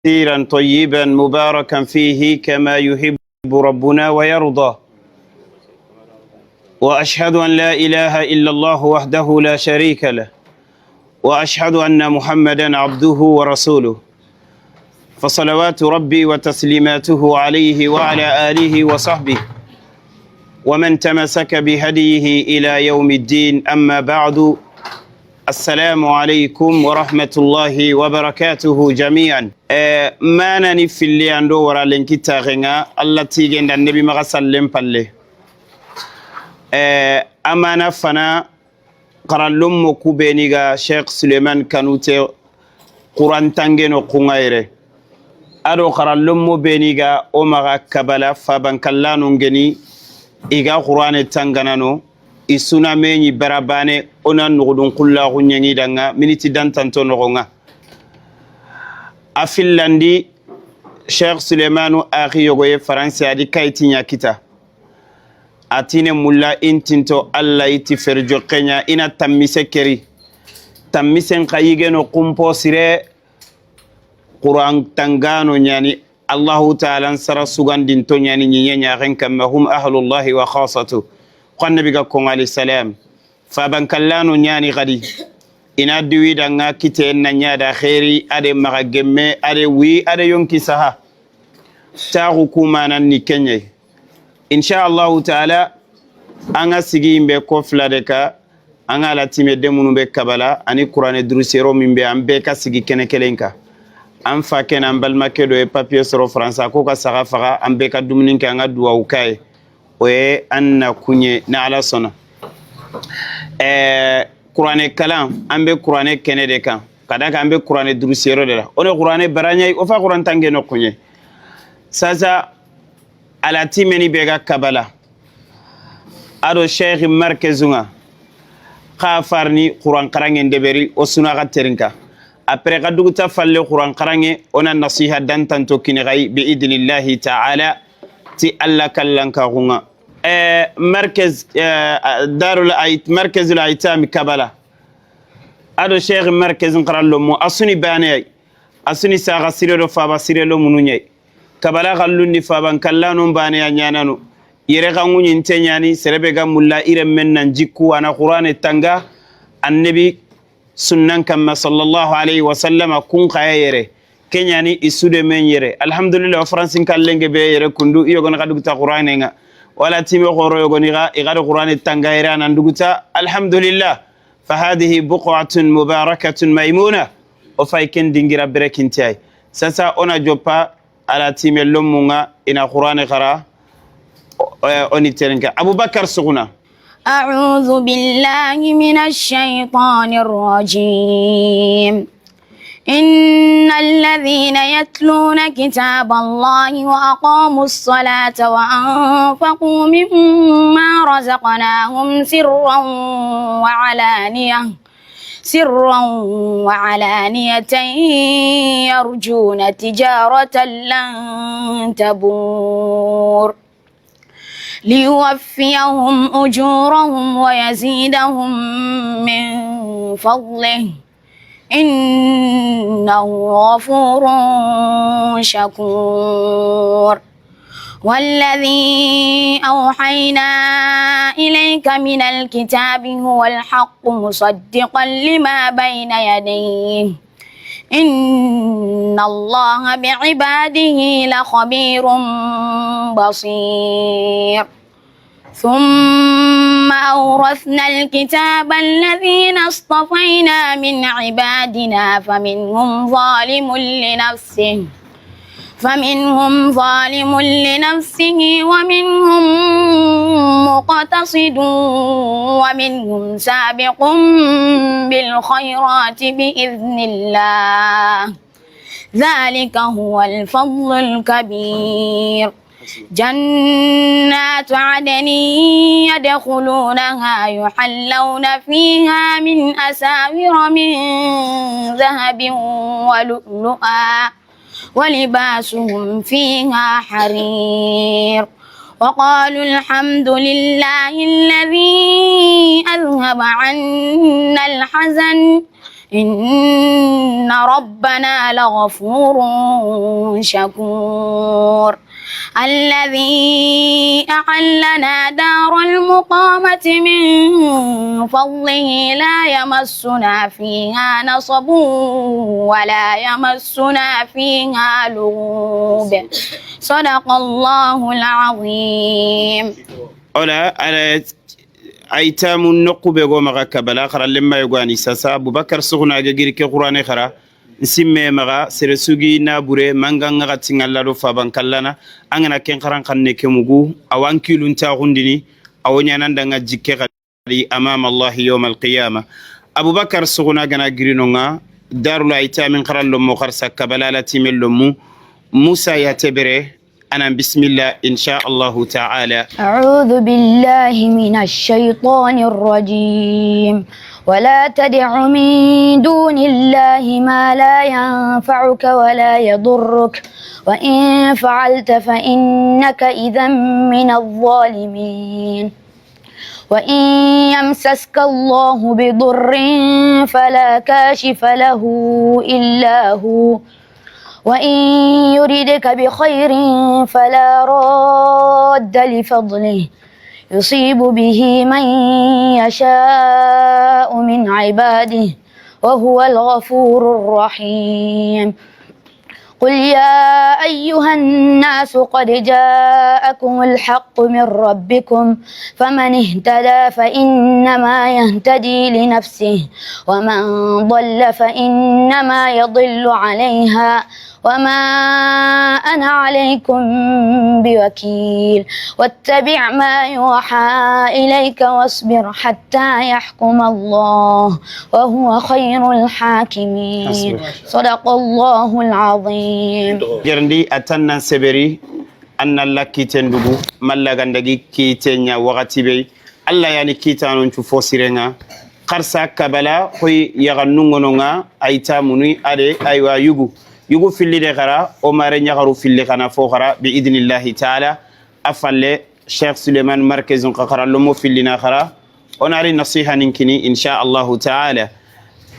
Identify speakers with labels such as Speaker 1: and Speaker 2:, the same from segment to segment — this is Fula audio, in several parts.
Speaker 1: كثيرا طيبا مباركا فيه كما يحب ربنا ويرضى. وأشهد أن لا إله إلا الله وحده لا شريك له، وأشهد أن محمدا عبده ورسوله، فصلوات ربي وتسليماته عليه وعلى آله وصحبه ومن تمسك بهديه إلى يوم الدين. أما بعد، السلام عليكم ورحمة الله وبركاته جميعا. ما نني في اللي عنده ورا لنكتاغنا الله تيجين النبي مغسلم بالله. أما نفنا قرالهم مكوبينيغا شيخ سليمان كانوتي قرآن تنجنو قنغيره أدو قرالهم مبينيغا أمغا كبالا فابنكالانو نجني إيغا قرآن تنجنانو isuna menyi barabane ona nugudun kulla kunyangi danga miniti dantanto nogonga afillandi Sheikh Suleimanu akhi yogoye faransi adi kaitinya kita atine mulla intinto alla iti ferjo kenya ina tamise keri tamisen kayigeno kumpo sire Qur'an tangano nyani Allahu ta'ala sara sugandinto nyani nyenya renkam hum ahlullahi wa khasatu qanna biga kong alayhi salam fabankallano nyani gadi ina duwi danga kite na nyada khairi ade maga gemme ade wi ade yonki saha ta hukuma nan ni kenye insha Allah taala anga sigi imbe ko fladeka anga la time demunu be kabala ani qur'ane drusero mimbe ambe ka sigi kene kelenka am fa kena balma kedo e papier soro fransa ko ka saga faga ambe ka dumnin ka anga duwa ukay oye anna kunye na ala sona Qur'ane kalam ambe Qur'ane kene de kan kadaka ambe Qur'ane drusero de la one Qur'ane baranya o fa Qur'an tange no kunye sasa ala timeni bega kabala ado Sheikh Markezunga khafarni Qur'an qarange ndeberi o suna ga terinka après kaduguta falle Qur'an qarange ona nasiha dantanto kinigai bi idnillahi ta'ala ti alla kallanka hunga markaz darul ait markazul aitam kabala ado Sheikh Markaz qarallo mo asuni bane asuni saga sirelo faba sirelo mununye kabala gallundi faban kallano bane nyanano yere gangunyi ntenyani serebe ga mulla ire mennan jikku ana qur'ane tanga annabi sunnan kama sallallahu alaihi wasallam kun khayere kenyani isude men yere alhamdulillah fransin kallenge be yere kundu iyo gona kaduguta qur'ane nga wala timi khoro yo goni ga igado qur'ane tanga yere anan duguta alhamdulillah fa hadhihi buq'atun mubarakatun maymuna o fayken dingira berekintai sasa ona jopa ala timi lomunga ina qur'ane khara oni terenka abubakar suguna
Speaker 2: أعوذ بالله من الشيطان الرجيم إن الذين يتلون كتاب الله وأقاموا الصلاة وأنفقوا مما رزقناهم سرا وعلانية يرجون تجارة لن تبور ليوفيهم أجورهم ويزيدهم من فضله إنه غفور شكور والذي أوحينا إليك من الكتاب هو الحق مصدقا لما بين يديه إن الله بعباده لخبير بصير ثم أورثنا الكتاب الذين اصطفينا من عبادنا فمنهم ظالم لنفسه ومنهم مقتصد ومنهم سابق بالخيرات بإذن الله ذلك هو الفضل الكبير جنات عدن يدخلونها يحلون فيها من أساور من ذهب ولؤلؤا ولباسهم فيها حرير وقالوا الحمد لله الذي أذهب عنا الحزن إن ربنا لغفور شكور الذي أحلنا دار المقامة من فضله لا يمسنا فيها نصب ولا يمسنا فيها لغوب صدق الله العظيم.
Speaker 1: على أيتام النقب يقوم غكبلا خرا لما يقواني ساسا أبو بكر سخنا جيري كقرآن خرا nsimme maga sere sugi na bure manga nga tingalla do faban kallana angana ken karan kanne kemugu awan kilun ta hundini awonya nan danga jikke kadi amama Allah yawm al-qiyamah Abubakar suguna gana girinonga darul aitamin qarallo mo kharsa kabalala timillo mu Musa ya tebere أنا بسم الله إن شاء الله تعالى.
Speaker 2: أعوذ بالله من الشيطان الرجيم ولا تدع من دون الله ما لا ينفعك ولا يضرك وإن فعلت فإنك إذا من الظالمين وإن يمسسك الله بضر فلا كاشف له إلا هو وإن يردك بخير فلا راد لفضله يصيب به من يشاء من عباده وهو الغفور الرحيم. قل يا أيها الناس قد جاءكم الحق من ربكم فمن اهتدى فإنما يهتدي لنفسه ومن ضل فإنما يضل عليها وما أنا عليكم بوكيل واتبع ما يوحى إليك واصبر حتى يحكم الله وهو خير الحاكمين صدق الله العظيم.
Speaker 1: جرندي أتنا سبري أن الله كيتن دبو ملا غندقي كيتن يا وقتي بي الله يعني كيتانو نشوفو سيرنا قرصا كبلا خوي يغنونغنونغا أيتاموني أدي أيوا يغو في اللي دخرا وماري نغرو في اللي خنا فوخرا بإذن الله تعالى أفعل شيخ سليمان مركز قخرا لمو في اللي نخرا ونعري نصيحة ننكني إن شاء الله تعالى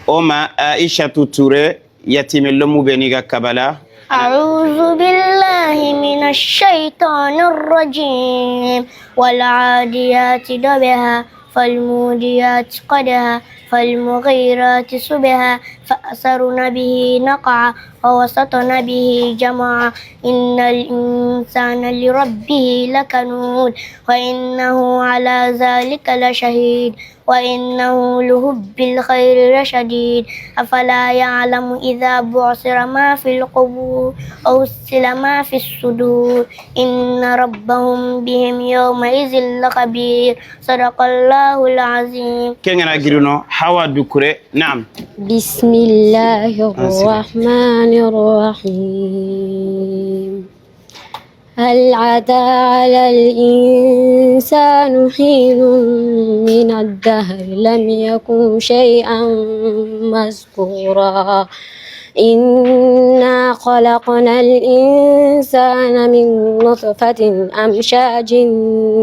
Speaker 1: وما عائشة توري يتم اللمو بنيغا كبلا.
Speaker 3: أعوذ بالله من الشيطان الرجيم والعاديات ضبها فالموديات قدها فالمغيرات صبها فأثرن به نقعا ووسطن به جمعا إن الإنسان لربه لكنود وإنه على ذلك لشهيد وإنه لحب الخير لشديد أفلا يعلم إذا بعثر ما في القبور أو أرسل ما في الصدور إن ربهم بهم يومئذ لخبير صدق الله العظيم.
Speaker 1: كنا جرينا حوا دكرة نعم.
Speaker 3: بسم الله الرحمن الرحيم. هل عتى على الإنسان حين من الدهر لم يكن شيئا مذكورا إنا خلقنا الإنسان من نطفة أمشاج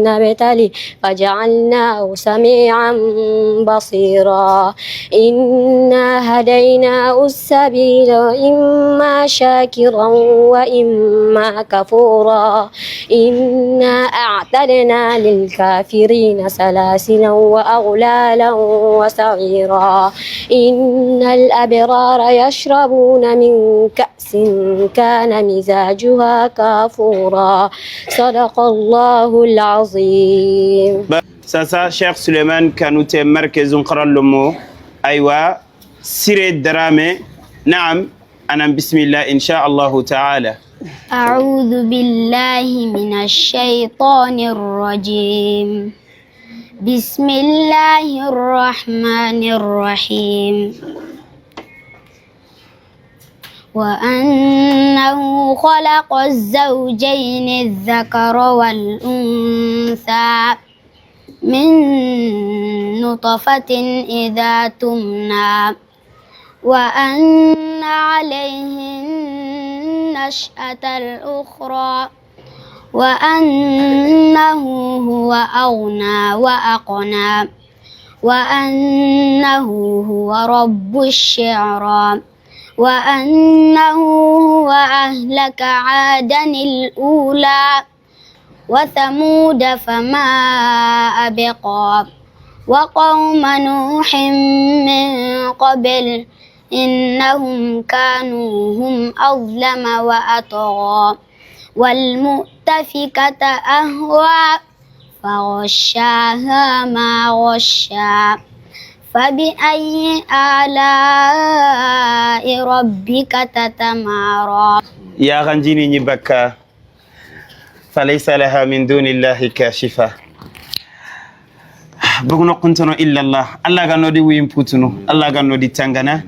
Speaker 3: نبتلي فجعلناه سميعا بصيرا إنا هديناه السبيل إما شاكرا وإما كفورا إنا أعتدنا للكافرين سلاسلا وأغلالا وسعيرا إن الأبرار يشربون من كأس كان مزاجها كافورا صدق الله العظيم.
Speaker 1: ساسا شيخ سليمان كانوا مركز قرن لمو أيوة سير الدرامة نعم. أنا بسم الله إن شاء الله تعالى.
Speaker 3: أعوذ بالله من الشيطان الرجيم. بسم الله الرحمن الرحيم. وأنه خلق الزوجين الذكر والأنثى من نطفة إذا تمنى وأن عليه النشأة الأخرى وأنه هو أغنى وأقنى وأنه هو رب الشعرى وأنه هو أهلك عادا الأولى وثمود فما أبقى وقوم نوح من قبل إنهم كانوا هم أظلم وأطغى والمؤتفكة أهوى فغشاها ما غشا فبأي آلاء ربك تتمارى
Speaker 1: يا غنجيني نبكى فليس لها من دون الله كاشفة بغنو قنتنو إلا الله الله غنو دي ويمبوتنو الله غنو دي تنغنا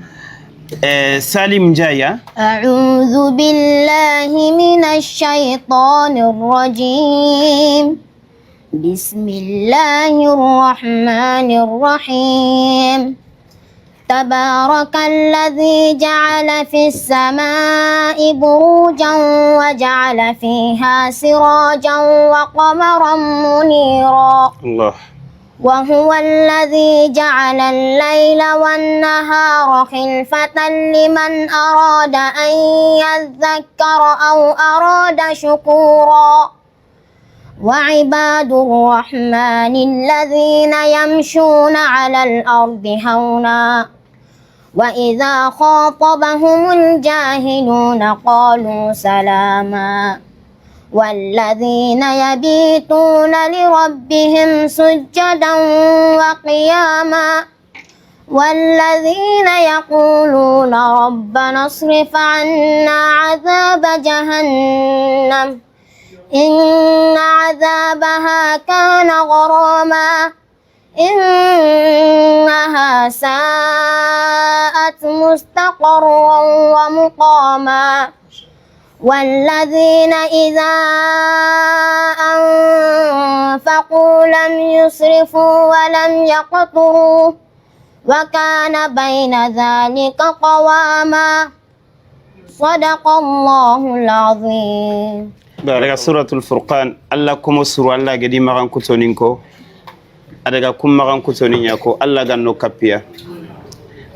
Speaker 1: سالم جايا
Speaker 3: أعوذ بالله من الشيطان الرجيم بسم الله الرحمن الرحيم تبارك الذي جعل في السماء بروجا وجعل فيها سراجا وقمرا منيرا
Speaker 1: الله
Speaker 3: وهو الذي جعل الليل والنهار خلفة لمن أراد أن يذكر أو أراد شكورا وعباد الرحمن الذين يمشون على الأرض هونا وإذا خاطبهم الجاهلون قالوا سلاما والذين يبيتون لربهم سجدا وقياما والذين يقولون ربنا اصرف عنا عذاب جهنم إن عذابها كان غراما إنها ساءت مستقرا ومقاما والذين إذا أنفقوا لم يسرفوا ولم يقتروا وكان بين ذلك قواما صدق الله العظيم.
Speaker 1: بارك سورة الفرقان الله كم سورة الله قديم مغان كتونينكو أدعى كم مغان كتونينيكو الله غنو كبيا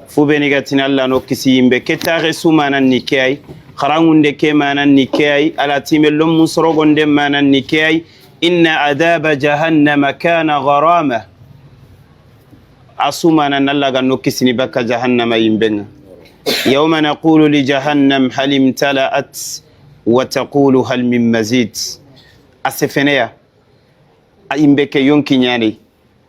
Speaker 1: فوبينيغاتين الله نو كسيم بكتاغي سومانا نيكاي خرانgunde ke manan nikay ala timellum musrogonde manan nikay inna adaba jahannama kana gharama asumana nallaga nokisini baka jahannama yimbenga yawma naqulu li jahannam hal imtala'at wa taqulu hal min mazid asefeneya imbeke yonkinyani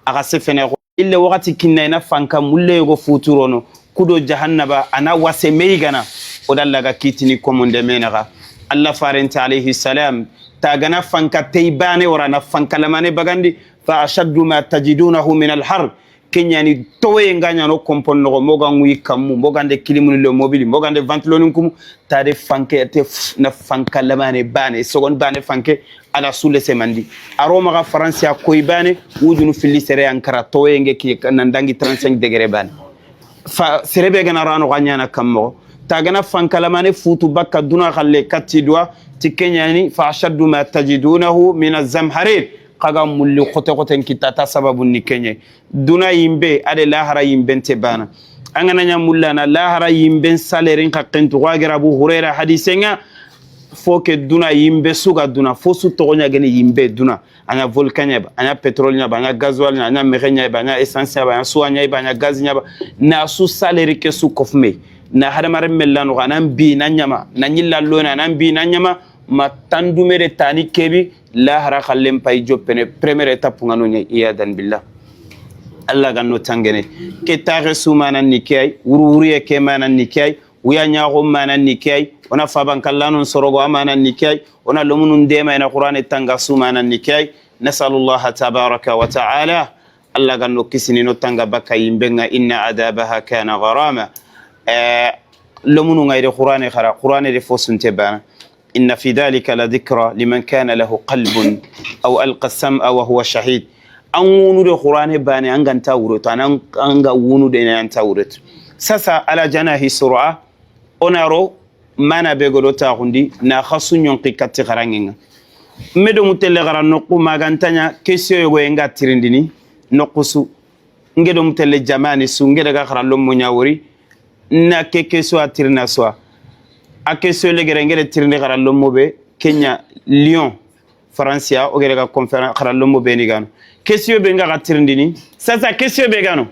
Speaker 1: aga sefene ille wakati kinna fanka mulle go futurono kudo jahannaba ana wase meigana odallaga kitini komonde menaga Allah farenta alayhi salam tagana fanka taybane warana fanka lamane bagandi fa ashaddu ma tajidunahu min al-har kenyani towe nganya no komponno moga ngui kammu mogande kilimuni le mobile mogande ventiloni kum tade fanke te na fanka lamane bane sogon bane fanke ala sule semandi aroma ga francia koybane wujunu filisere ankara towe ngeki nandangi 35 degré bane fa serebe gana rano ganyana kammo tagana fankalamane futu bakka duna khalle katidwa tikenyani fa ashaddu ma tajidunahu min az-zamharir qaga mulli khote khote kitata sababu nikenye duna yimbe ade lahara yimbe tebana angana nya mullana lahara yimbe salerin qaqentu wagira Abu Huraira hadisenga foke duna yimbe suga duna fosu togonya gene yimbe duna anya volcanya ba anya petrol nya ba anya gasoil nya anya mexenya ba anya essence ba anya suanya ba anya gaz nya ba na su saleri ke su kofme na hadamare mellano ganan bi nanyama nanyilla lona nan bi nanyama matandumere tani kebi la hara khallem pay jopene première étape ngano nya iyadan billah Allah ganno tangene ke tare sumana nikay wurwuriye ke manan nikay wiya nyago manan nikay ona faban kallano sorogo amanan nikay ona lumunun dema ina qur'an tanga sumana nikay nasallallahu tabaraka wa ta'ala Allah ganno kisini no tanga baka yimbenga inna adabaha kana gharama لمن غير قرآن خرا قرآن رفوس تبانا إن في ذلك لذكرى لمن كان له قلب أو ألقى السمع وهو شهيد أنونو القرآن باني أنغان تاورت أنغا ونو دينا تاورت ساسا على جناح سرعة أنارو مانا بيغلو تاغندي ناخصو نيونقي كاتي غرانينا مدو متلي غران نقو ماغانتانيا كيسيو يغو ينغا تيرنديني نقصو ngedom tele jamani su ngeda ga khara lommo nyawori na keke so atirna so ake so le gere ngere tirne khara lommo be Kenya Lyon Francia o gere ga conférence khara lommo be ni gano kesio be nga ga tirndini sasa kesio be gano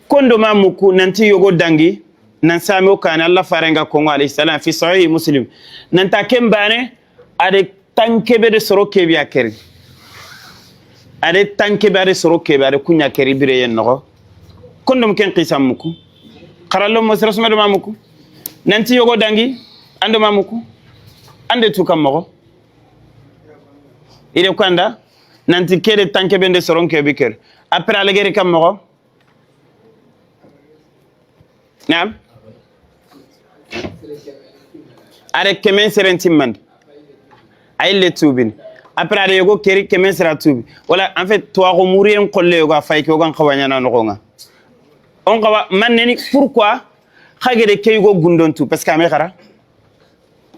Speaker 1: kondo mamuku nanti yogo dangi nan sami o kana Allah farenga ko alayhi salam fi sahih muslim nan ta kembane ade tankebe de soro kebi akeri ade tankebe ade soro kebi ade kunya keri bire yen no kondom ken qisam muku qarallo mo srasma do mamuku nanti yogo dangi ando mamuku ande tu kam mo ile kwanda nanti kede tankebe de soro kebi ker après alegere kam mo naam are kemen serenti mand ay le tubin après are yogo keri kemen sera tubi wala en fait to ko muri en kolle yogo fay ko gan khawanya na no nga on kawa maneni pourquoi khagere kay go gundon tu parce que ame khara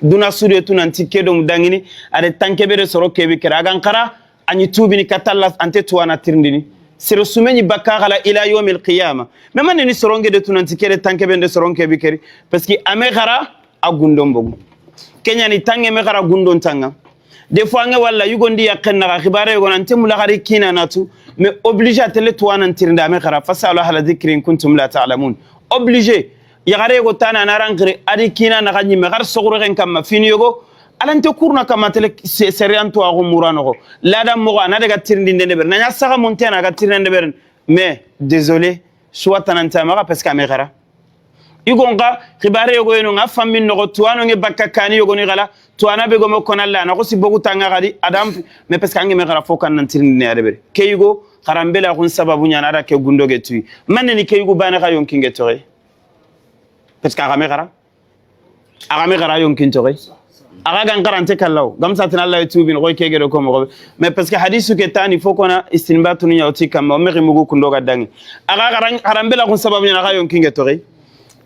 Speaker 1: duna sude tu nanti kedom dangini are tankebe de soro kebi kera gan khara ani tubini katalla ante tuwana tirndini sero sumeni bakara ila yawmil qiyamah mais maneni soronge de tu nanti kere tankebe de soronge kebi keri parce que ame khara a gundon bogu Kenya ni tange me khara gundon tanga des fois nga wala yugondi yakna ga khibare yugo nan temula khari kina natu mais obligé à tele to anan tirnda me khara fasalu ala dhikrin kuntum la ta'lamun obligé yagare go tana narangre adi kina na ganyi me khar sogoro ken kam fini yugo alante kurna kam tele serian to ago murano go lada mo ana daga tirndi ndende ber nanya saka montena ga tirnde ber mais désolé soit tananta ma parce que me khara igonga khibare yogo eno nga fammin no tuano nge bakka kani yogo ni gala tuana be go mo konalla na ko sibogu tanga gadi adam me parce que ange me gara fokan nan tirni ne adebe keyugo kharambela kun sababu nyana da ke gundo ge tuy manne ni keyugo bana ga yonki nge tore parce que agame gara yonki tore aga gan garante kallaw gam satin Allah tubi no kege do ko mo mais parce que hadisu ke tani fokona istinbatu ni yauti kam mo me mugo kundo ga dangi aga kharambela kun sababu nyana ga yonki nge tore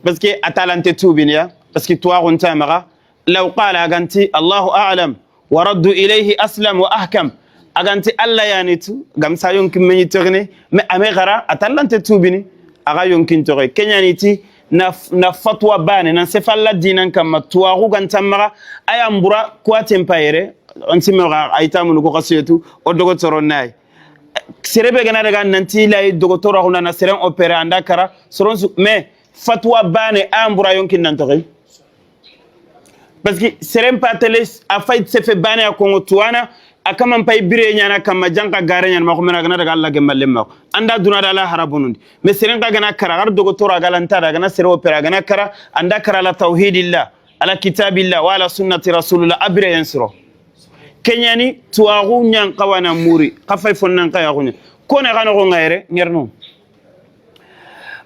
Speaker 1: parce que atalante tubinia parce que toi on tamara law qala aganti Allahu a'lam wa raddu ilayhi aslam wa ahkam aganti alla yanitu gam sa yonkin meni togne mais amegara atalante tubini aga yonkin toge kenyaniti na fatwa bane nan se falla dinan kam toi ru gantamara ayambura quoi tempayere on simera aytamu ko qasiyatu o dogo toronay serebe gana daga nanti lay dogo toro na seren opérer andakara soron mais fatwa bane ambura yonkin nantoge parce que serem patele a fait se fait bane a kongo tuana akama pay bire nyana kama janka gare nyana mako mena gana daga Allah gemalle mako anda duna dala harabunundi mais serem ka gana kara gar dogo tora galanta daga na sero opera gana kara anda kara la tauhidillah ala kitabillah wa ala sunnati rasulullah abire yansro kenyani tuagu nyan kawana muri kafay fonnan kaya gunya kone gana go ngaire ngerno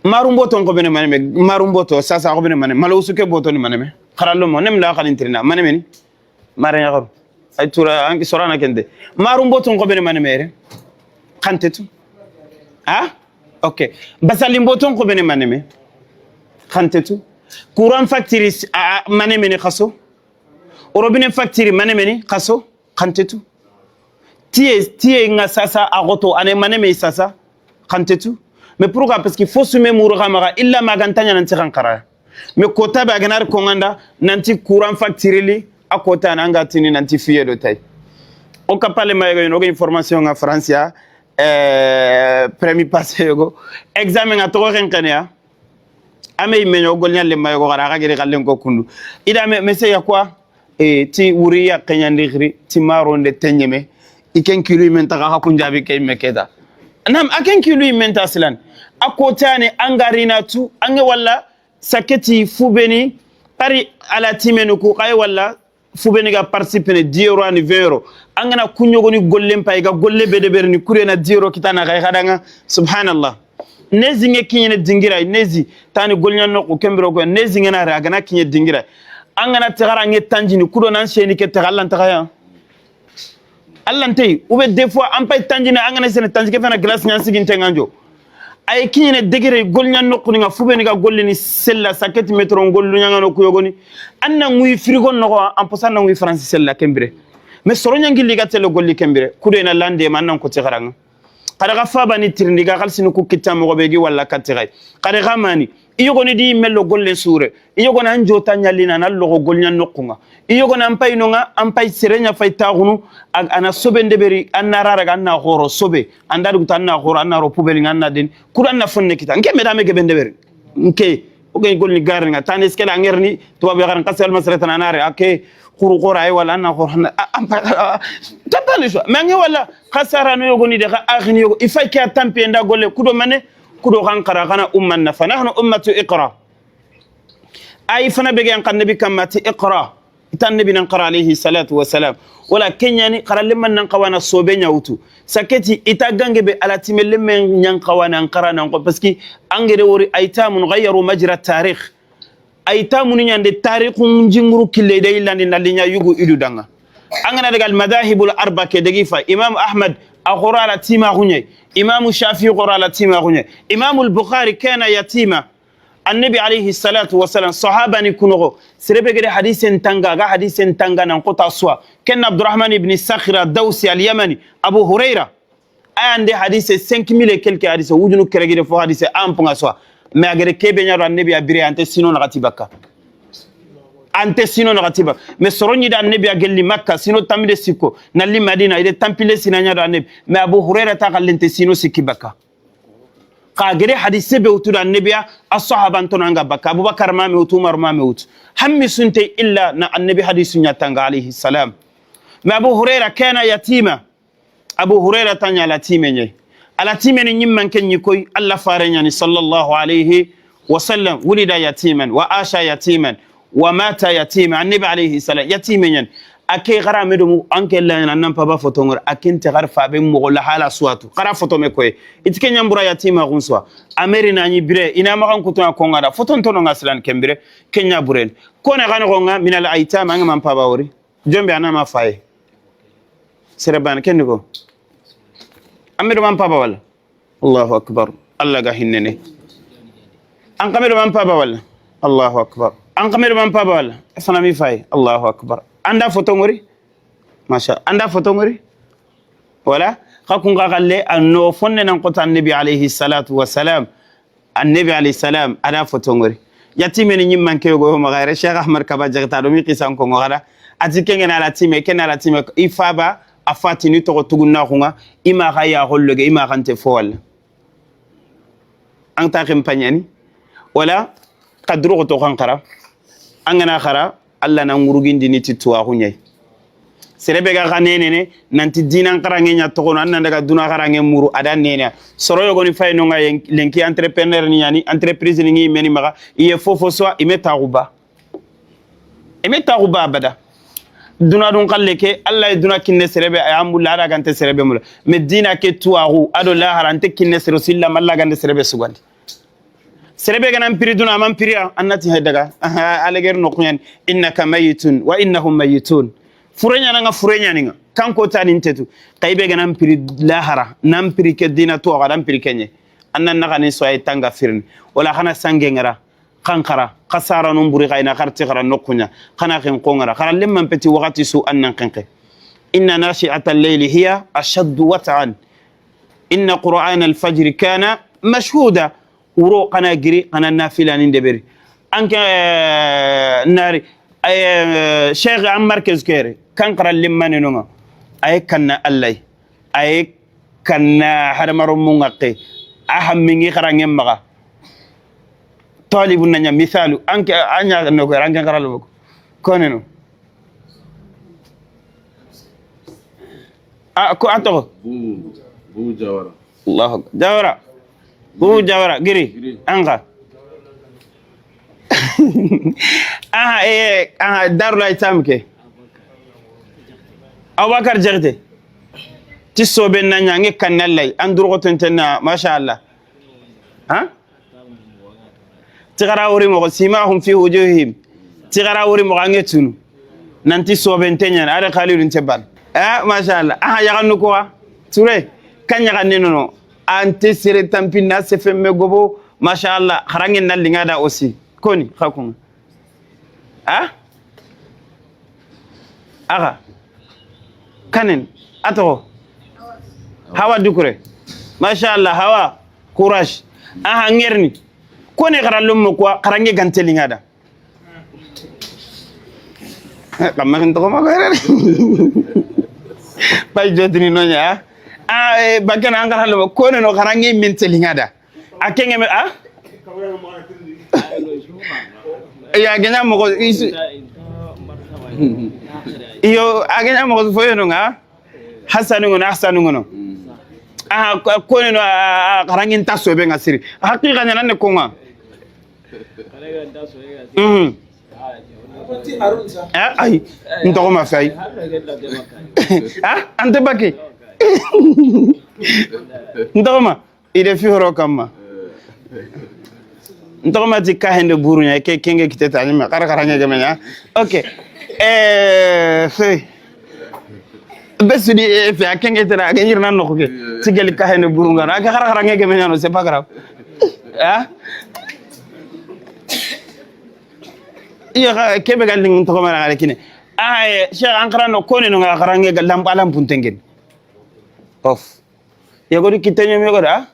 Speaker 1: marumbo ton ko bene maneme marumbo to sasa ko bene maneme malawsuke boto ni maneme kharallo mo nem la khalintrina maneme ni mare yagaru ay tura anki sorana kende marumbo ton ko bene maneme re khantetu ah ok basalimbo ton ko bene maneme khantetu courant factory maneme ni khaso robinet factory maneme ni khaso khantetu tie nga sasa agoto ane maneme sasa khantetu mais pourquoi parce qu'il faut sumer mourra mara illa magantanya nanti kankara mais kota ba ganar konganda nanti courant factureli a kota nanga tini nanti fiye do tay on kapale mayo no information en francia premier passé yogo examen a to renkania ame menyo golnya le mayo gara ga gere galen ko kundu ida mais c'est ya quoi ti wuri ya kenyandiri ti maronde tenyeme iken kilo menta ga kunjabi kay mekeda nam aken kilo menta silan akotane angarina tu ange wala saketi fubeni pari ala timenu ko kay wala fubeni ga participer 10 euro ni 20 euro angana kunyogo ni gollem pay ga golle bede berni kurena 10 euro kitana kay khadanga subhanallah nezi nge kinyene dingira nezi tani golnya no ko kembiro ko nezi ngena ra gana kinye dingira angana tagara nge tanjini kudo nan sheni ke tagallan tagaya allantay ube des fois ampay tanjina angana sene tanjike fana glace nyan siginte nganjo ay kinyene degere golnya no ko nga fubeni ga gollini sella saketi metro gollu nyanga no ko yogoni anna ngui frigo no en posana ngui france sella kembire mais soro nyangi liga tele golli kembire kudo na lande man nan ko tigaranga kada ga fa bani tirndi ga khalsinu ku kitta mo be gi walla katiray kada ga mani iyo goni di mello golle sure iyo gona anjo tanyalina na logo golnya nokunga iyo gona ampay nonga ampay serenya fay taxunu ana sobe ndeberi annara ga anna khoro sobe andar guta anna khoro anna ro pubeli anna den kuran na fonne kita nke medame ge bendeberi nke o gay golni garnga tan eskela ngerni to be garan kasal masratan anare ake khuru khora ay wala anna khoro tapani so mangi wala khasara no yogoni de ga akhini yogo ifay ka tampi nda golle kudo mane kudo kan qara kana umman nafa nahnu ummatu iqra ay fana bege an qannabi kamati iqra itan nabi nan qara alayhi salatu wa salam wala kenyani qara limman nan qawana sobe nyawtu saketi ita gange be alati men nyan qawana an qara nan ko paski angere wori aytamun ghayyaru majra tarikh aytamun nyande tarikhum jinguru kille day landi nalinya yugo idu danga angana daga al madahibul arba ke dagi fa imam ahmad أخورا لتيما غني إمام الشافعي غورا لتيما غني إمام البخاري كان يتيما النبي عليه الصلاة والسلام صحابة نكونوا سربي حديث تانغا حديث تانغا نقطع سوا كان عبد الرحمن بن الصخر الدوسي اليمني أبو هريرة عندي حديث 5000 كلك حديث وجنو كرجل فو حديث أم بنا سوا ما أجر كيبني على النبي أبري أنت سينون غتيبك ante sino negatiba me soroni da annabi agelli makka sino tamide sikko nalli madina ide tampile sinanya da annabi me abu hurairah ta kallente sino sikibaka qagere hadise be utu da annabi as-sahaba antonanga bakka abubakar ma me utu umar ma me utu hammi sunte illa na annabi hadisu nyatanga alayhi salam me abu hurairah kana yatima abu hurairah tanya latimenye alatimene nyimman kenyi koy alla farenya ni sallallahu alayhi wa sallam wulida yatiman wa asha yatiman ومات يتيما النبي عليه السلام يتيمين اكي غرا مدو انكي لا نان بابا فوتونغر اكين تغر فابي مغول حالا سواتو غرا فوتو مكوي اتكي نمبرا يتيما غونسوا امرينا ني بري انا ما كان كوتو كونغا فوتون تونو غاسلان كمبري كينيا بورين كون غان غونغا من الايتام ان مان بابا وري جومبي انا ما فاي سربان كينغو اميرو مان بابا ولا الله اكبر الله غهنني ان كاميرو مان بابا ولا الله اكبر an kamere man paba wala fana mi fay Allahu akbar anda photo ngori masha anda photo ngori wala khakun ga galle anno fonne nan qota annabi alayhi salatu wassalam annabi alayhi salam ada photo ngori yatimeni nyim manke go ma gaire Cheikh Ahmad Kaba jagta do mi qisan ko ngara atike ngena la time kena la time ifaba afatini to tugunna khunga ima ga ya holloge ima kante fol anta kampanyani wala qadru to khankara angana khara alla na ngurugindi ni titwa hunyai serebe ga ganene nanti dinan qarange nya to kono anna daga duna qarange muru ada nene soro yogo ni fay no nga lenki entrepreneur ni yani entreprise ni meni maga iye fofo so imeta ruba bada duna dun kalleke alla duna kinne serebe ayambulla ada gante serebe mula medina ke tuaru ado la harante kinne sero silla malla gante serebe sugandi serebe ganam piriduna man piria annati hedaga aleger nokuyan innaka mayitun wa innahum mayitun furenya nga furenya ninga kanko tani ntetu kaybe ganam pirid lahara nam pirike dina to gadam pirkenye annan nagani so ay tanga firni wala khana sange ngara kankara kasara numburi kayna kharti khara nokunya khana khin qongara khara lemman peti waqti su annan qinqe inna nashi'atal layli hiya ashaddu wat'an inna qur'ana al-fajr kana mashhuda uro kana giri kana nafila ni deberi anke nari ay Sheikh Ammar Kezkere kan qara limman nonga ay kanna allay ay kanna harmaru mungaqi aham mingi qarange maga talibun nanya misalu anke anya no ko range qara lo koneno ko ato
Speaker 4: bu jawara
Speaker 1: Allah jawara bu jawara giri anga aha darul aitam ke Abubakar Jagte ti sobe nanya nge kanallay andurgo tentenna masha Allah ha tigara wori mo simahum fi wujuhihim tigara wori mo ngetunu nanti sobe tenya ada khalilun tebal masha Allah aha yaganu ko ture kanya kaneno ante sere tampina se femme gobo masha Allah kharangen nalinga da aussi koni khakun aga kanen ato hawa dukure mashallah hawa courage aha ngerni kone garallum mo quoi karange gantelingada kamma kin to ma gore bay jodini nonya bagana angarallum kone no karange mentelingada akenge me ya ganya mo ko iyo aganya mo ko foyo no nga hasanu ngono kone no karangin taso be ngasiri hakika nyana ne konga ay ntoko mafai ante baki ntoko ma ide fi horo kamma ntoko ma ti kahende burunya ke kenge kiteta ni ma karange gemenya okay besudi fe akenge tera ga nyirna no ko ke tigeli kahene burunga na ga karange gemenya no c'est pas grave iya kebe gal ning to ko mara gale kine cheikh ankara no kone no ga karange ga lambalam puntengen off ya godi kitenyo me goda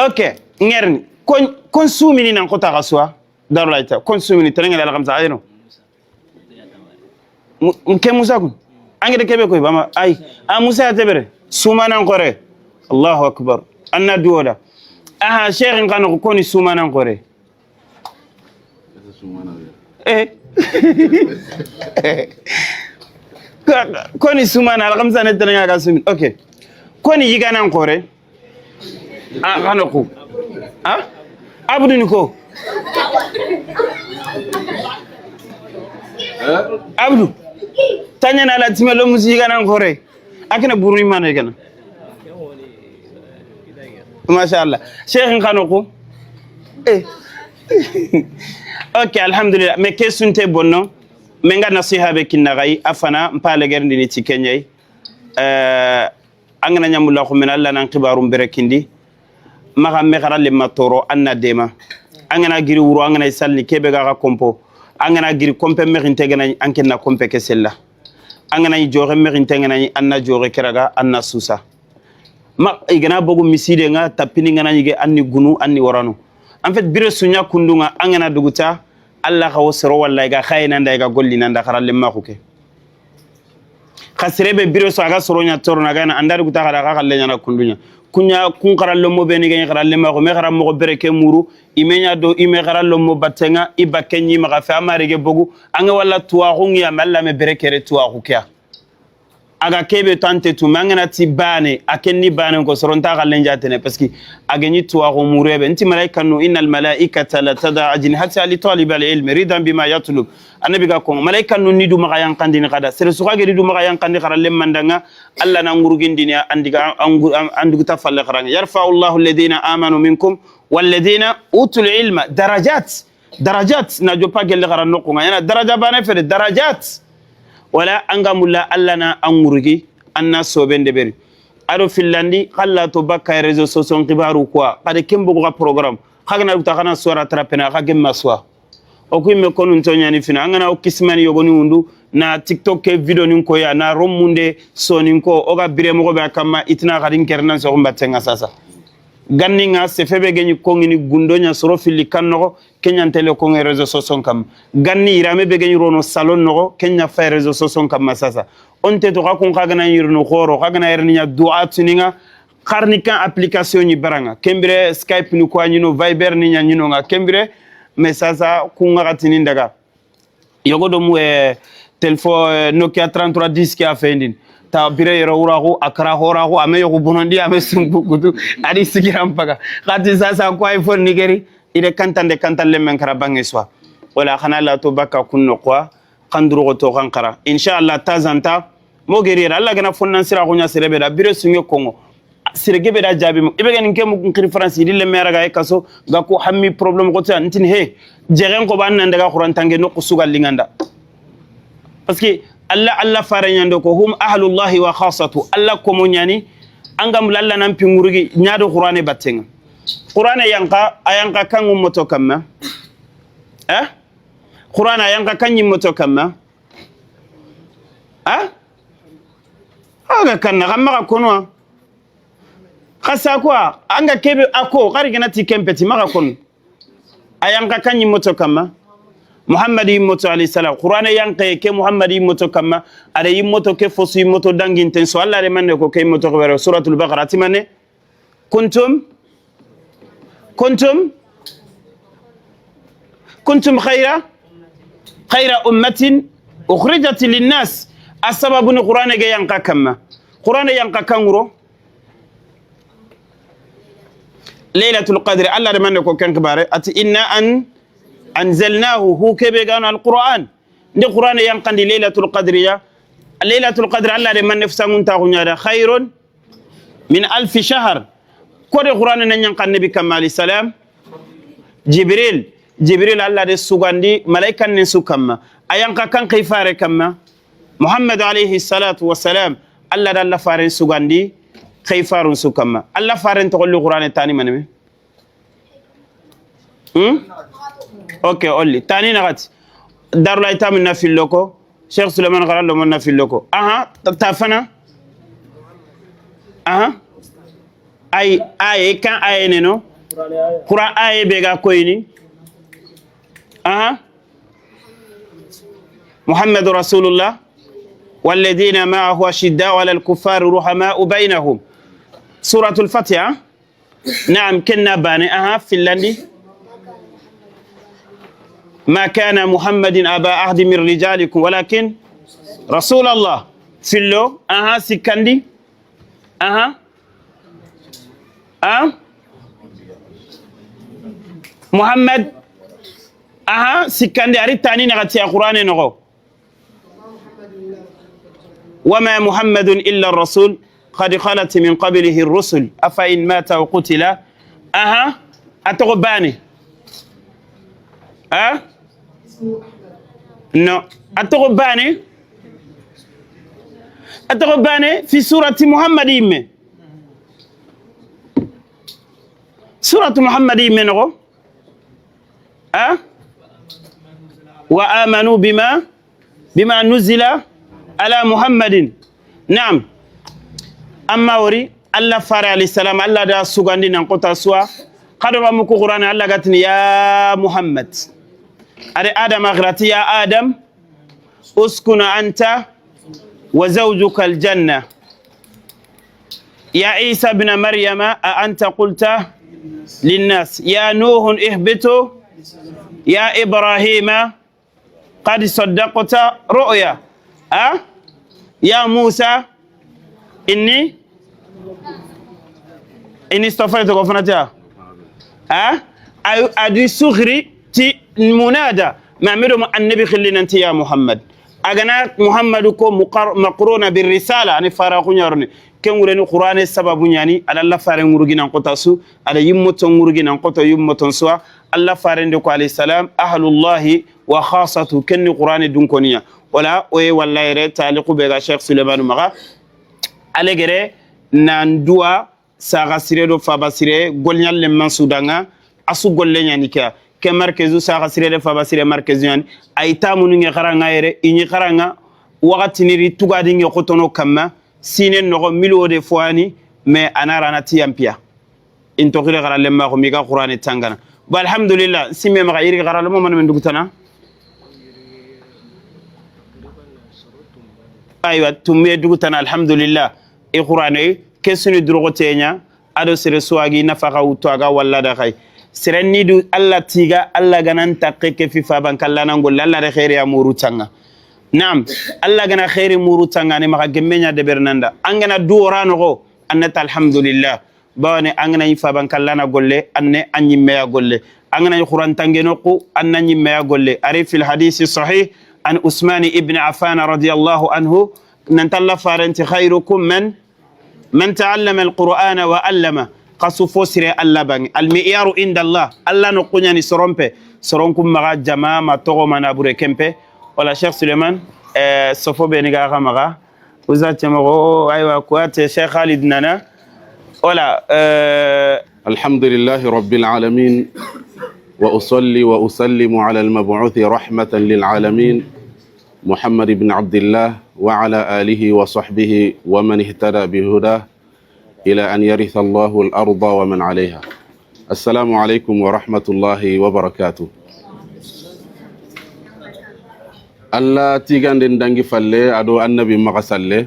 Speaker 1: okay ngerni kon sumini nan kota gaswa darulaita kon sumini terengala la kamsa ayno ke musa kun angede kebe koy bama ay musa tebere sumana ngore allahu akbar anna duoda cheikh ngano ko ni sumana ngore ko ni sumana la kamsa ne terenga ga sumin okay ko ni yigana ngore ngano ko abdu ni ko abdu tanya na la timelo musika nan gore akina buruni mane gana mashallah cheikh nkanoko okay alhamdulillah me kesunte bonno me nga nasiha be kinnagai afana mpale gerndi ni tikenyai angana nyamulla ko men alla nan khibarum berekindi maga me kharalle matoro anna dema angana giri wuro angana salli kebe ga kompo angana giri kompe me rintegana ankenna kompe kesella angana joxe me rintegana anna joxe keraga anna susa ma igana bogu miside nga tapini ngana yige anni gunu anni warano en fait bire sunya kundunga angana duguta alla ka wasro wallahi ga khayna nda ga golli nanda kharalle makuke khasrebe bire so aga soronya torna gana andar guta khara ga khalle nyana kundunya kunya kun kharalle mo be ni ga kharalle mako me kharam mo bereke muru imenya do ime kharalle mo batenga ibakenyi ma fa amarege bogu anga walla tuwa hungi ya malla me berekere tuwa hukya aga kebe tante tu mangana ti bane akenni bane ko soronta khallen jatene parce que ageni tuwa ko murebe nti malaika no innal malaikata la tada ajnihata li talib al ilm ridan bima yatlub annabi ga ko malaika no nidu maka yankandi ni kada sere suka gedi du maka yankandi kharalle mandanga alla na ngurugindini andiga andugu tafalle kharanga yarfa'u Allahu alladhina amanu minkum walladhina utul ilma darajat na jopa gelle kharanno ko yana daraja bane fere darajat wala angamulla allana angurgi anna sobende beri ado finlandi khalla to bakka réseaux sociaux kibaru quoi kade kembo ko programme khagna uta kana sora trapena khagem maswa o ko me konun to nyani fina angana o kismani yogoni undu na tiktok ke video nin ko ya na romunde sonin ko o ga bire mo ko be kama itna khadin kernan so mbatsenga sasa ganninga se febe geni kongini gundonya soro fili kanno kenya tele ko réseaux sociaux kam ganni irame be geni rono salon no kenya fa réseaux sociaux kam masasa onte to ko kagana yirno khoro kagana yerninya du'a tuninga karnika application ni baranga kembire skype ni ko anyino viber ni nyanyino nga kembire message kunga katini ndaga yogodo mu téléphone Nokia 3310 ki afendin ta bire yero urago akara horago ame yogo bonondi ame sumbu gudu adi sigiram paga khati sasa ko iPhone nigeri ide kantande men kara bangi swa wala khana la to baka kunno kwa kanduro to kankara inshallah tazanta mo geri Allah gana fonnan sira ko nya serebe da bire sunyo kongo sirege be da jabi mo ibe ganin kemu ngiri france dille mera ga kaso ga ko hammi problem ko tan tin he jeren ko ban nan daga qur'an tange no ko sugal linganda parce que Allah fare nyando ko hum ahlullahi wa khassatu Allah ko mo nyani angam lalla nan pingurugi nyaado qur'ane battenga qur'ane yanka ayanka kangu moto kamma qur'ane ayanka kanyi moto kamma maga kanna maga konwa khasa kwa anga kebe ako gari gana ti kempeti maga kon ayanka kanyi moto kama muhammadi moto alayhi salam qur'ana yanka ke muhammadi moto kama ada yimoto ke fosu yimoto dangin ten so Allah re manne ko ke moto ko suratul baqara timane kuntum khayra ummatin ukhrijat lin-nas asbabu ni qur'ana ge yanka kama qur'ana yanka kanguro laylatul qadr Allah re manne ko ken kibare ati inna anzalnahu hu kebe gano alquran ndi qur'ana yankandi laylatul qadriya laylatul qadr Allah de man nefsangun ta gunyada khairun min alf shahr ko de qur'ana nan yankan nabi kamali salam jibril Allah de sugandi malaikan ne sukamma ayanka kan kayfare kamma muhammad alayhi salatu wassalam Allah da Allah faren sugandi kayfarun sukamma Allah faren to golli qur'ana tani maname ok olli tani nagati darula itamin na filloko Cheikh Suleiman Qarallo mon na filloko aha tafana aha ay kan ay neno qur'an ay be ga koyni aha محمد رسول الله والذين معه أشداء على الكفار رحماء بينهم سورة الفاتحة نعم كنا باني في اللندي ما كان محمد أبا أحد من رجالكم ولكن رسول الله في اللو سكندي محمد سكندي أريد تاني نغتي القرآن نغو وما محمد إلا الرسول قد خلت من قبله الرسل أفإن مات وقتل أتغباني نو أتغباني في سورة محمد إيمة سورة محمد إيمة نغو وآمنوا بما نزل على محمد نعم أما وري الله فارع عليه السلام الله دا سوغاندي نانقوتا سوا قدوا مكو قرآن الله قاتني يا محمد أري آدم أغراتي يا آدم اسكن أنت وزوجك الجنة يا عيسى بن مريم أأنت قلت للناس يا نوح اهبطوا يا إبراهيم قد صدقت رؤيا يا موسى إني استفيتك وفنتها أدي سخري تي منادى معمرهم النبي خلينا أنت يا محمد أغنى محمد كو مقرون بالرسالة أنا فارقون يرني كم ولني قرآن السبب يعني على الله فارن مرجين قطاسو على يمتون مرجين قطا يمتون سوا الله فارن دكوا عليه السلام أهل الله وخاصته كن قرآن دونكونيا ولا والله يرى تعلق بيغا شيخ سليمان مغا على غيره ناندوا ساغسيري دو فابسيري غولنيال لمن سودانا اسو غولنيا نيكا كمركزو ساغسيري دو فابسيري مركزو يعني ايتا منو ني خرانغا يري اني خرانغا وقت نيري توغادي ني خوتونو كما سينن نغو ميلو دي فواني مي انا رانا تيامبيا ان توخيل غرا لما خو ميغا قران تانغانا والحمد لله سيمي مغا يري غرا لما من دوغتنا aywa tumme dugutana alhamdulillah e qur'ane kesuni drogotenya ado sere swagi nafaka utwaga walla da khay serenni du alla tiga alla ganan takke fi faban kallana ngol alla da khairi amuru tanga naam alla gana khairi muru tanga ne maka gemmenya de bernanda angana duorano go annata alhamdulillah bawne angana faban kallana golle anne anyimme ya golle angana qur'an tangeno ko annanyimme ya golle ari fil hadisi sahih عن عثمان ابن عفان رضي الله عنه ننتلا فارنت خيركم من تعلم القرآن وعلمه قصفو سري اللبن المئيار عند الله الله نقنياني سرونكم مغا جماعة ما توغو منابوري كمبي ولا شيخ سليمان صفو بينيغا مغا وزات مغو ايوا كوات شيخ خالد نانا ولا
Speaker 4: الحمد لله رب العالمين وأصلي وأسلم على المبعوث رحمة للعالمين محمد بن عبد الله وعلى آله وصحبه ومن اهتدى بهداه إلى أن يرث الله الأرض ومن عليها. السلام عليكم ورحمة الله وبركاته. الله تيغان دين دانغي فالي أدو النبي مغسالي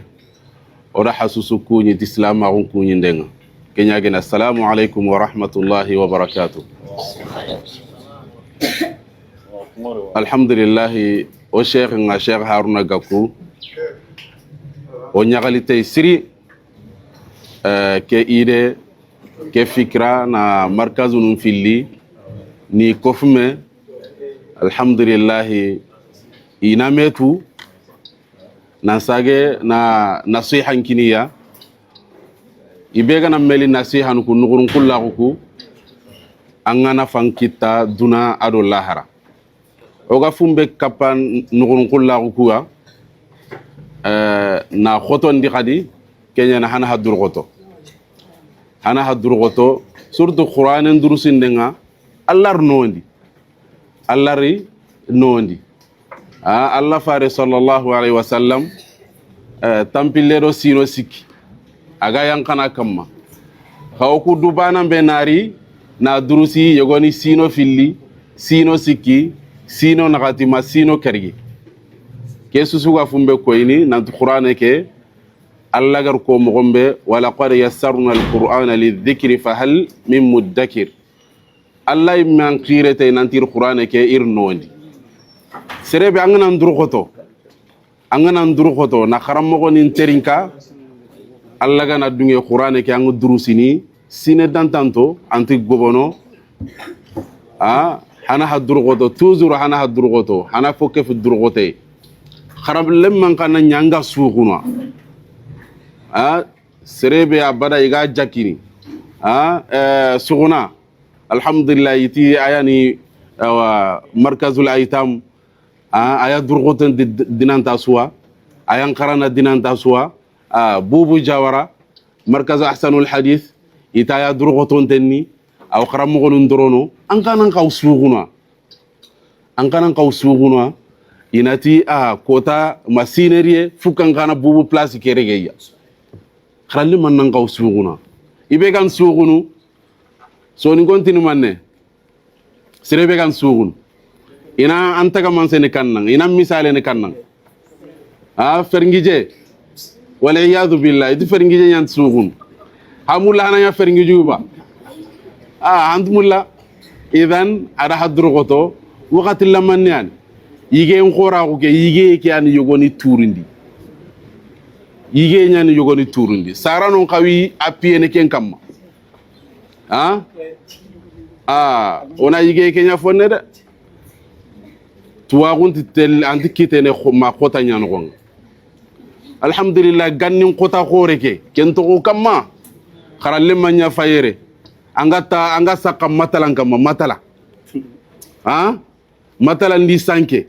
Speaker 4: ورا حسوسو كوني تسلام مغون كوني ندنغ كنياغين. السلام عليكم ورحمة الله وبركاته. الحمد لله وشيخ هارون غاكو ونياغالي تيسري ke ide ke fikra na markazu nun filli ni kofme alhamdulillah ina metu na sage na nasihan kiniya ibega na meli nasihan ku nugurun kullahu ku angana fankita duna ado lahara oga fumbe kapan nugurun kullahu ku na khoton di khadi kenya na hana hadur goto surtout qur'anen durusin denga allar nondi allari nondi allah fare sallallahu alaihi wasallam tampillero sino sikki aga yankana kamma hawku dubana be nari na durusi yogoni sino filli sino sikki sino nakati ma sino kergi kesu suga fumbe koyni na qur'ane ke Allah gar ko mogombe wala qad yassarna alqur'ana lidhikri fahal min muddakir. Allah man qirete nantir qur'ane ke irnondi serebe angana nduru khoto na kharam mo nin terinka Allah gana dunge qur'ane ke ang durusini sine dantanto anti gobono hana haduru khoto toujours hana haduru khoto hana fokke fu duru khote kharam lemman kana nyanga suukunwa serebe abada iga jakini suguna alhamdulillah yiti ayani markazul aitam aya durgoten dinanta suwa ayan qarana dinanta suwa bubu jawara markaz ahsanul hadith itaya durgoton tenni aw qaram gonun dorono an kanan qaw inati kota masinerie fukan kana bubu place keregeya khalli man nan qaw suguna ibe kan sugunu so ni kontinu manne serebe kan sugun ina antaka man sene kannan ina misale ne kannan ferngije wala iyadu billahi di ferngije yan sugun hamulla hana ya ferngiju ba andumulla idan ada hadru goto wakati lamman yan yige ngora ko ke yige ke an yogoni turindi yige nyani yogoni turundi sarano kawi apiene ken kamma ona yige kenya fonne de tuwa gunti tel anti kitene ma khota nyano gon alhamdulillah gannin khota khoreke ken to kamma kharalle manya fayere anga saka matalan kamma matala matala ndi sanke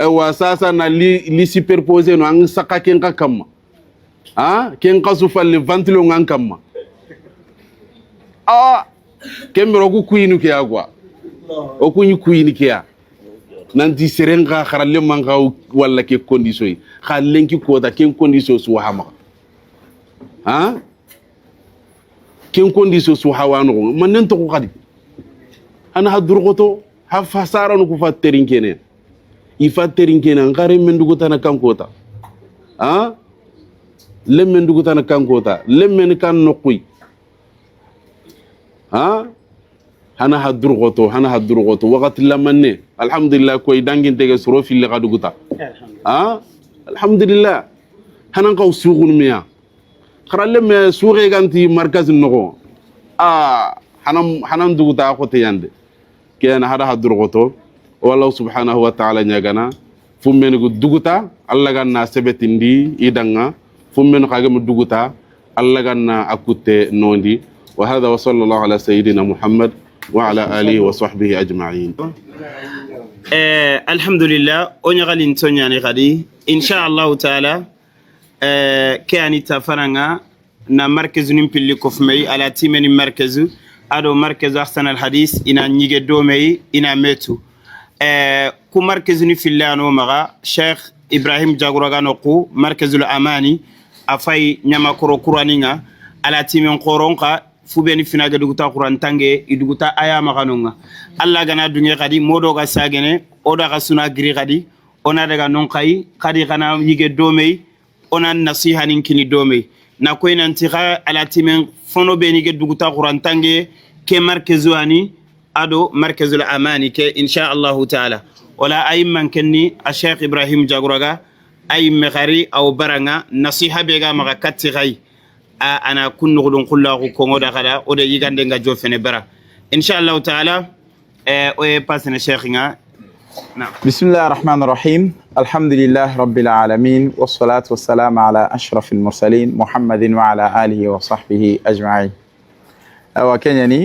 Speaker 4: ewa sasa na li superposer no ang saka ken ka kamma ken ka su falle ventilo ngan kamma kembero ku kuinu ke agwa o kunyi kuini ke ya nanti serenga kharalle manga wala ke condition yi khalenki ko da ken condition su hama ken condition su hawano manen to ko khadi ana hadurgoto ha fasara no ku fatterin kene ifatterin kene ngare mendugo tan kankota lemmen dugo tan kankota lemmen kan nokui hana hadurgoto wakati lamanne alhamdulillah koy dangin tege suro fil gaduguta alhamdulillah hanan qaw sugun miya kharalle me suure ganti markaz nogo hanan duguta ko te yande kena hada hadurgoto wallahu subhanahu wa ta'ala nyagana fummen go duguta alla ganna sebetindi idanga fummen kagam duguta alla ganna akutte nondi wa hada wa sallallahu ala sayyidina muhammad wa ala alihi wa sahbihi ajma'in.
Speaker 1: Alhamdulillah on yagalin tonyani gadi insha Allah ta'ala ke ani tafaranga na markazu nimpilli kofmei ala timeni markazu ado markazu ahsan al hadith ina nyige domei ina metu ku markezini fillano maga Sheikh Ibrahim Jaguraga no ku markezul amani afay nyama koro kuraninga ala timen qoronka fubeni finaga duguta quran tange iduguta aya maganonga alla gana dunge kadi modo ga sagene oda ga suna giri kadi ona daga non kai kadi kana yige domei ona nasiha nin kini domei na ko inantiga ala timen fono beni ge duguta quran tange ke markezu ani ado markezul amani ke insha Allah taala wala ay man kenni a Sheikh Ibrahim Jaguraga ay mekhari aw baranga nasiha bega maga katti gai ana kunnugulun kullahu ko ngoda kada o de yigande nga jofene bara insha Allah taala o e pasene Sheikh nga
Speaker 5: بسم الله الرحمن الرحيم الحمد لله رب العالمين والصلاة والسلام على أشرف المرسلين محمد وعلى آله وصحبه أجمعين وكنيني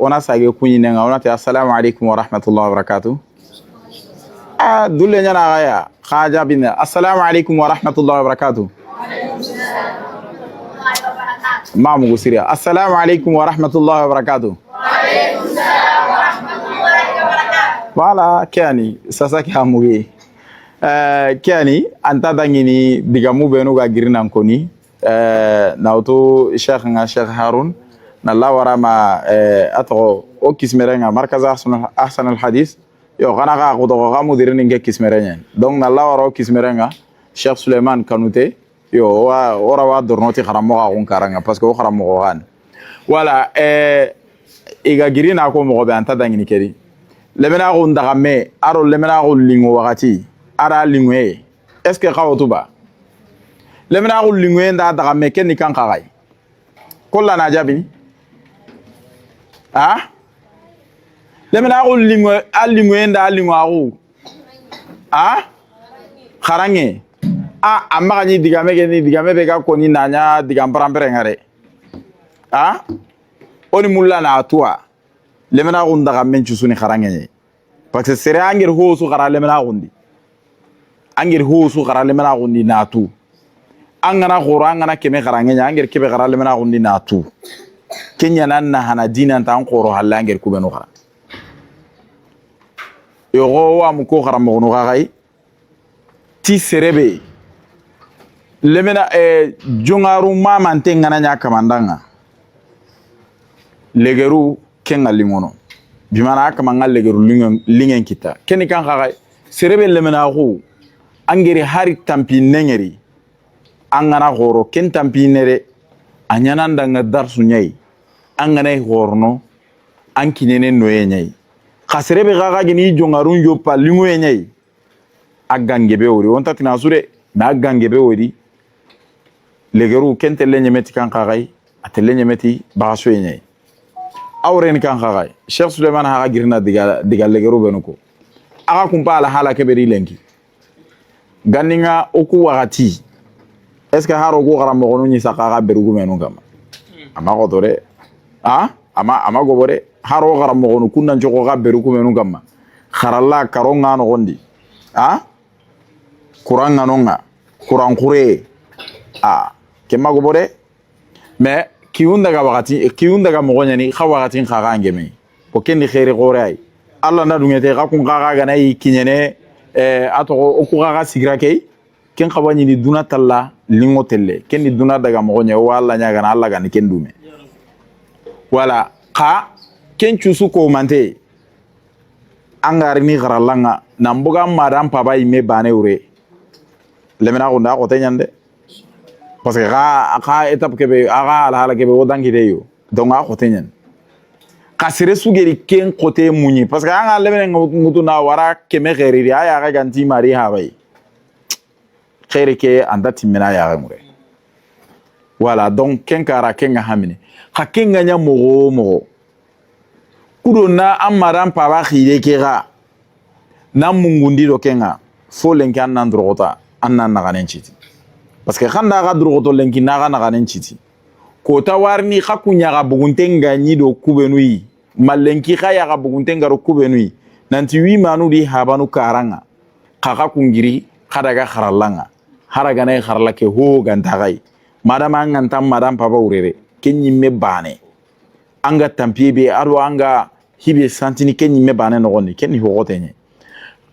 Speaker 5: وناس أجيكوني نعونا السلام عليكم ورحمة الله وبركاته دولنا نعايا خاجة بنا السلام عليكم ورحمة الله وبركاته ما مقصري السلام عليكم ورحمة الله وبركاته Voilà, Kiani, sasa kiamugi. Kiani, anta dangini digamu benu ga girina nkoni. Na auto Sheikh Harun na Allah warama atro o kismerenga markaza ahsan al hadith. Yo kana ga ko to ga mudirin nge kismerenga. Donc na Allah waro kismerenga Sheikh Suleiman Kanute yo ora wa dornoti kharamo ga on karanga parce que o kharamo gan. Voilà, iga girina ko mo be anta dangini kedi. Lemena ko ndagame aro lemena ko lingo wakati ara lingwe est-ce que khawtuba lemena ko lingwe nda dagame ken kan khagai kolla na jabi ha lemena ko lingwe alingwe nda lingwa ko ha kharange amma ni digame ke ni digame be ka ko ni nanya digam parampere ngare ha oni mulla na atwa lemena ko ndaga menchu suni kharange parce que sere angir hosu khara lemena gondi angir hosu khara lemena gondi natu angana khora angana keme kharange angir kebe khara lemena gondi natu kenya nanna hana dinan tan khoro halla angir kubenu khara yogo wa muko khara mo no gai ti serebe lemena jongaru mama ntengana nya kamandanga legeru kenga lingono bimana kama ngalegeru lingen kita keni kan khaga serebe lemena ko angere hari tampi nengeri angana goro ken tampi nere anyana ndanga darsu nyai angana gorno ankinene noye nyai khaserebe gaga gini jongarun yo pa lingo nyai agangebe wori wonta tina sure na agangebe wori legeru ken telle nyemeti kan khaga atelle nyemeti baso nyai awren kan khagai Sheikh Suleiman ha girna diga legeru benuko aga kumpa ala hala keberi lenki ganinga oku wagati est-ce que haro go garamo gonu ni saka berugo menu kama ama ko dore ama go bore haro garamo gonu kunna njoko ga berugo menu kama kharalla karonga no gondi kuranga nonga kurang kure kema go bore mais kiunda ga wakati kiunda ga mogonya ni khawati khaga ngeme ko kenni khairi qoray alla na dungete ga kun khaga ga nay kinyene ato o ku khaga sigra kay ken khawani ni duna talla lingo telle kenni duna daga mogonya wala nya ga na alla ga ni ken dume wala kha ken chusu ko mante angari ni garalanga nambuga madam papa ime bane ure lemena ko nda ko tenyande parce que ga étape kebe aga ala kebe wodangi deyo donc a khotenyen kasire sugeri ken côté munyi parce que anga leben ngutu na wara keme geriri aya ga ganti mari habai khere ke andati mena ya ngure voilà donc ken kara ken ga hamine haken ganya mogo kudo na amaran paba khire ke ga na mungundi do kenga fo lenkan nan drogota annan na ganen chiti parce que khanda ga drogoto lenki na ga ganen chiti ko ta warni khakunya ga buguntenga ni do kubenui malenki khaya ga buguntenga ro kubenui nanti wi manu di habanu karanga khaka kungiri khadaga kharalanga haraga nay kharla ke ho ganta gai madama ngantam madam papa urere kenyi me bane anga tampie be aro anga hibe santini kenyi me bane no gonni kenni ho gotenye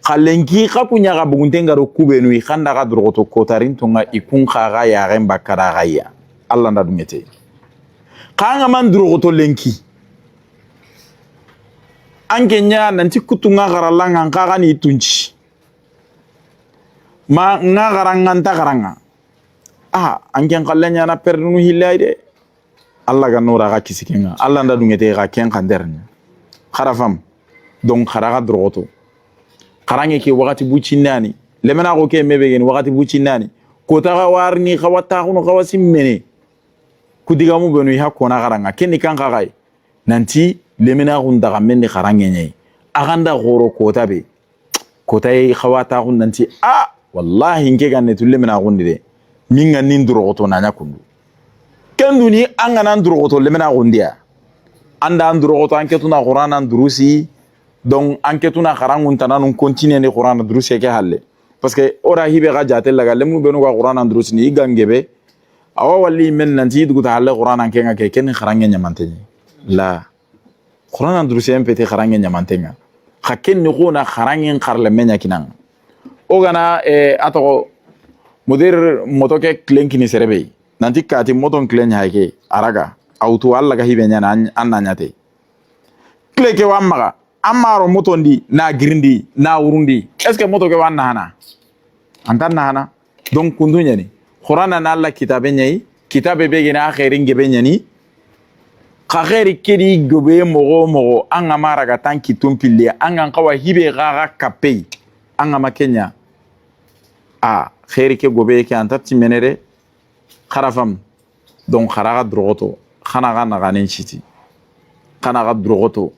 Speaker 5: khalenki khakunya ga buguntenga ro kubenu i khanda ga drogoto kotarin tunga ikun khaga ya remba karagaya Allah nda dungete kanga man drogoto lenki angenya nanti kutunga garalanga ngaga ni tunchi ma ngagaranga nta garanga angen kallenya na pernu hilayde Allah ga nora ga kisikenga Allah nda dungete ga ken kandernya kharafam donc kharaga drogoto kharange ke wakati bucinani lemena ko ke mebegen wakati bucinani ko ta warni khawata kuno khawasi mene kudiga mu benu ha kona garanga kenni kan khagai nanti lemena gun daga menni kharange nyai aganda goro kota be kota yi khawata kun nanti wallahi nke ganne tulle mena gun de minga nin drogoto nanya kundu kenduni angana drogoto lemena gun dia anda drogoto anketuna qur'ana durusi donc anketuna kharangun tananun continue ni qur'ana durusi ke halle parce que ora hibe ga jatel laga lemu benu ga qur'ana durusi ni gangebe awa walli men nanti dugu ta halle qur'ana kenga ke ken kharange nyamanteni la qur'ana durusi empete kharange nyamantenga khaken ni khona kharange kharle menya kinang ogana atoko mudir motoke klenkini serebe nanti kati moton klen haike araga auto alla ga hibe nyana annanyate kleke wamaga amaro motondi na girindi na urundi est-ce que moto ke wanna hana antan hana donc kundunya ni qur'ana na alla kitabe nyai kitabe be gina khairin gebe nyani khairi kedi gobe mogo anga maraga tanki tumpille anga kawa hibe gaga kapei anga makenya khairi ke gobe ke antati menere kharafam donc kharaga drogoto khanaga naganen chiti khanaga drogoto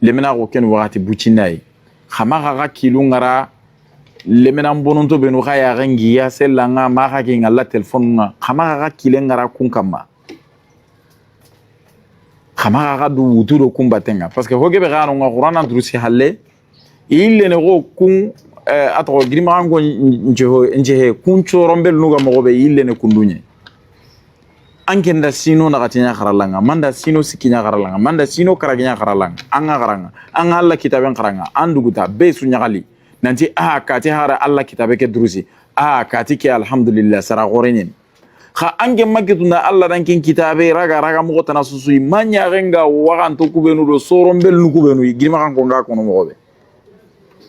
Speaker 5: lemena ko ken wakati bucinai khamaga ga kilungara lemena bononto benu khaya gangi ya selanga maka ke ngalla telephone nga khamaga ga kilengara kunkama khamaga ga du wuturo kumbatenga parce que hoge be ga no qur'ana durusi halle ille ne go kun ato grima ngo nje kun chorombel nuga mo be ille ne kundunye ankenda sino na gatinya kharalanga manda sino sikinya kharalanga manda sino karaginya kharalanga anga garanga anga alla kitaben kharanga anduguta be sunya gali nanti kati hara alla kitabe ke drusi kati ke alhamdulillah sara gorenyen kha ange magituna alla rankin kitabe raga mo tana susui manya renga waganto kubenu do sorombel nu kubenu girima kan ko nga kono mo be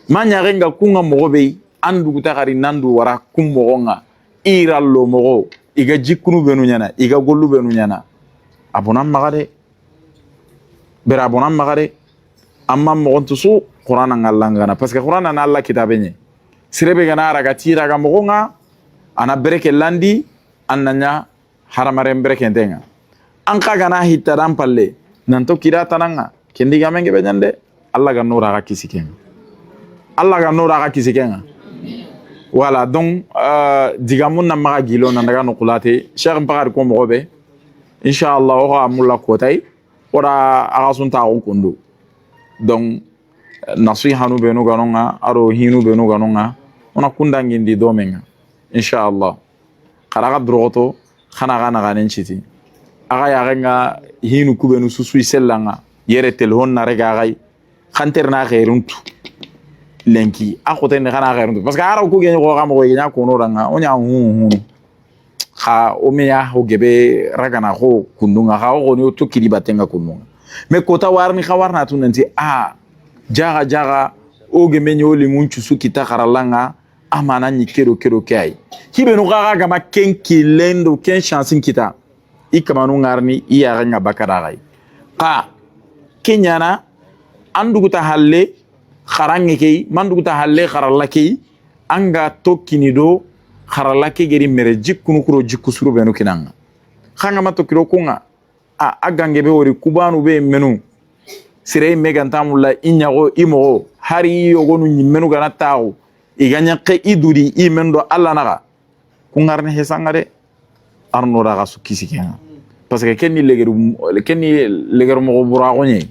Speaker 5: manya renga kunga mo be anduguta gari nandu wara kum mo nga irallo mo iga jikunu benu nyana iga gollu benu nyana abonam magade bera abonam magade amma mo gontusu qur'ana ngallangana parce que qur'ana na alla kitabenye sirebe gana raga tira ga mo nga ana bereke landi annanya haramare bereke ndenga anka gana hitaram palle nanto kira tananga kendi ga menge benyande alla ga nura ga kisikenga alla ga nura ga kisikenga. Voilà, donc, digamoun na maga gilo na ndaga nukulate, cheikh mpakari kwa mwobe, inshallah, ora mula kotay, ora agasun taon kundu. Donc, nasui hanu benu ganonga, aro hinu benu ganonga, ona kundangin di domenga, inshallah. Karaga drogoto, khanaga naga nenchiti. Aga yarenga hinu kubenu susui sellanga, yere telhon na rega agay, khanter na khairuntu. Lenki akote ne kana gairundu parce que ara ko genyo ko gamo ko nya ko no ranga onya ha o meya ho gebe ragana ko kundunga ha ko ni to kiri batenga kundunga me kota warni khawarna tunanti jaga o geme nyoli munchu sukita karalanga amana ni kero kai hibe no gaga gama kenki lendo ken chance kita ikamanu ngarni iya ranga bakara gai kenyana anduguta halle kharange kei manduguta halle kharalla kei anga tokkini do kharalla ke geri mere jikkunu kuro jikkusuru benu kinanga khanga matokiro kunga agange be wori kubanu be menu sire megantamulla inyago imo hari yogonu nyimenu gana taw iganya ke iduri imendo alla naga kungarne hesangare arno raga sukisi kenga parce que kenni legeru mo buragonye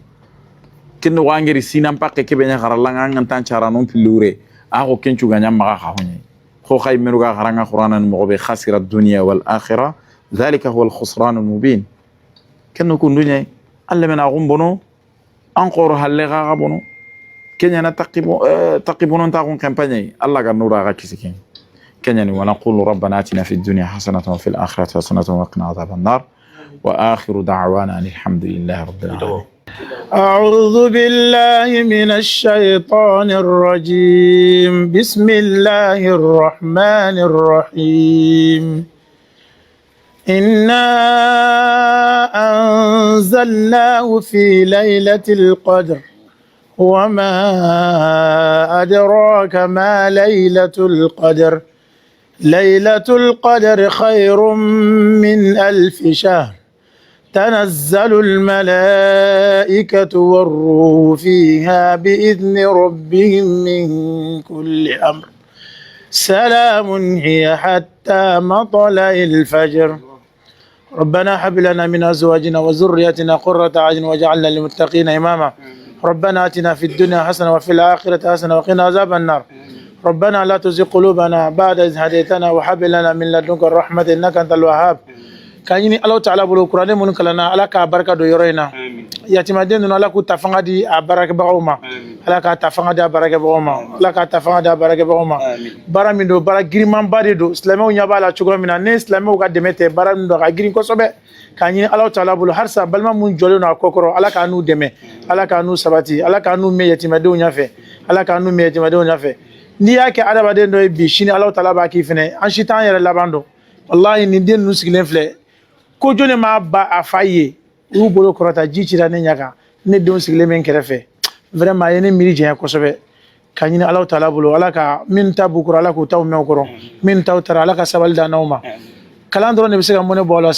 Speaker 5: kenno wangeri sinam pakke ke benya kharalanga ngantan cara non pilure ako kencu ganya maga khawnya kho khay menu ga kharanga qur'anan mo be khasira dunya wal akhirah dhalika huwa al khusran al mubin kenno kundunya alle mena gumbono encore halle ga gabono kenya na taqibun taqun campagne Allah ga nura ga kisikin kenya ni wa naqulu rabbana atina fid dunya hasanatan wa fil akhirati hasanatan wa qina adhaban nar wa akhiru da'wana alhamdulillahi rabbil alamin.
Speaker 6: أعوذ بالله من الشيطان الرجيم بسم الله الرحمن الرحيم إنا أنزلناه في ليلة القدر وما أدراك ما ليلة القدر ليلة القدر خير من 1000 شهر تنزل الملائكة والروح فيها بإذن ربهم من كل أمر سلام هي حتى مطلع الفجر ربنا هب لنا من أزواجنا وذرياتنا قرة أعين واجعلنا للمتقين إماما ربنا آتنا في الدنيا حسنة وفي الآخرة حسنة وقنا عذاب النار ربنا لا تزغ قلوبنا بعد إذ هديتنا وهب لنا من لدنك الرحمة إنك أنت الوهاب kanyini Allah Ta'ala bolo Qur'an mun kalana ala ka baraka do yoroina yatimaden no ala ku tafanga di baraka bauma ala ka tafanga di baraka bauma ala ka tafanga di baraka bauma bara min do bara girman bade do islamo nya bala chugro mina ne islamo ga demete bara min do ga girin ko sobe kanyini Allah Ta'ala bolo harsa balma mun jolo na kokoro ala ka nu deme ala ka nu sabati ala ka nu me yatimaden nya fe ala ka nu me yatimaden nya fe ni yake adabaden do bi shini Allah Ta'ala ba ki fene an shitan yere labando wallahi ni den nu sigilen fle ko jone ma ba afaye u bolo korata jicira ne nyaka ne don sigle men kerefe vraiment yene miri je ko sobe kanyini Allah Ta'ala bolo ala ka min tabu ko ala ko taw me ko min taw tara ala ka sabal da nawma kalandro ne bisega mone bolo